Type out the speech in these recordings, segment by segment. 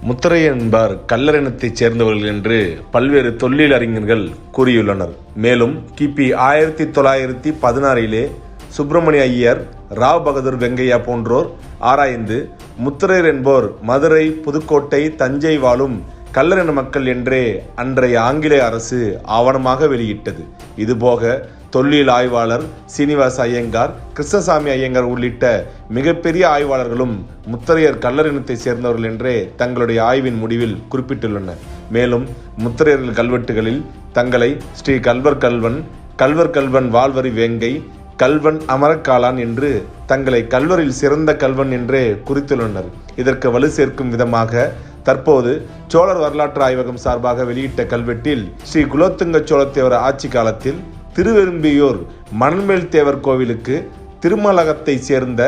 முத்தரையர் என்பார் கள்ளர் இனத்தைச் சேர்ந்தவர்கள் என்று பல்வேறு தொல்லியல் அறிஞர்கள் கூறியுள்ளனர். மேலும் கிபி 1916 சுப்பிரமணிய ஐயர், ராவ் பகதூர் வெங்கையா போன்றோர் ஆராய்ந்து முத்தரையர் என்போர் மதுரை, புதுக்கோட்டை, தஞ்சை வாழும் கள்ளரின மக்கள் என்றே அன்றைய ஆங்கிலேய அரசு ஆவணமாக வெளியிட்டது. இதுபோக தொல்லியல் ஆய்வாளர் சீனிவாச ஐயங்கார், கிருஷ்ணசாமி ஐயங்கார் உள்ளிட்ட மிகப்பெரிய ஆய்வாளர்களும் முத்தரையர் கள்ளரினத்தை சேர்ந்தவர்கள் என்றே தங்களுடைய ஆய்வின் முடிவில் குறிப்பிட்டுள்ளனர். மேலும் முத்தரையர்கள் கல்வெட்டுகளில் தங்களை ஸ்ரீ கல்வர் கல்வன், கல்வர் கல்வன் வாழ்வரி வேங்கை, கல்வன் அமரக்காலான் என்று தங்களை கல்வரில் சிறந்த கல்வன் என்றே குறித்துள்ளனர். இதற்கு வலு சேர்க்கும் விதமாக தற்போது சோழர் வரலாற்று ஆய்வகம் சார்பாக வெளியிட்ட கல்வெட்டில் ஸ்ரீ குலோத்துங்க சோழத்தேவர் ஆட்சி காலத்தில் திருவெரும்பியூர் மணல்மேல் தேவர் கோவிலுக்கு திருமலகத்தை சேர்ந்த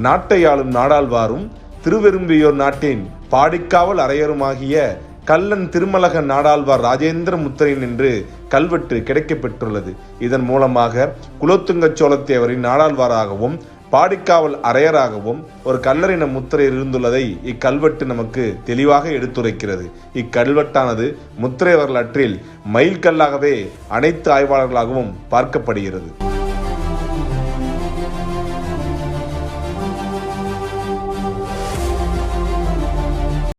நாட்டை ஆளும் நாடாழ்வாரும் திருவெரும்பியூர் நாட்டின் பாடிக்காவல் அரையருமாகிய கள்ளன் திருமலக நாடாழ்வார் ராஜேந்திர முத்தரையன் என்று கல்வெட்டு கிடைக்கப்பெற்றுள்ளது. இதன் மூலமாக குலோத்துங்க சோழத்தேவரின் நாடாழ்வாராகவும் பாடிக்காவல் அரையராகவும் ஒரு கள்ளரின முத்திரையர் இருந்துள்ளதை இக்கல்வெட்டு நமக்கு தெளிவாக எடுத்துரைக்கிறது. இக்கல்வெட்டானது முத்திரை வரலாற்றில் மைல்கல்லாகவே அனைத்து ஆய்வாளர்களாகவும் பார்க்கப்படுகிறது.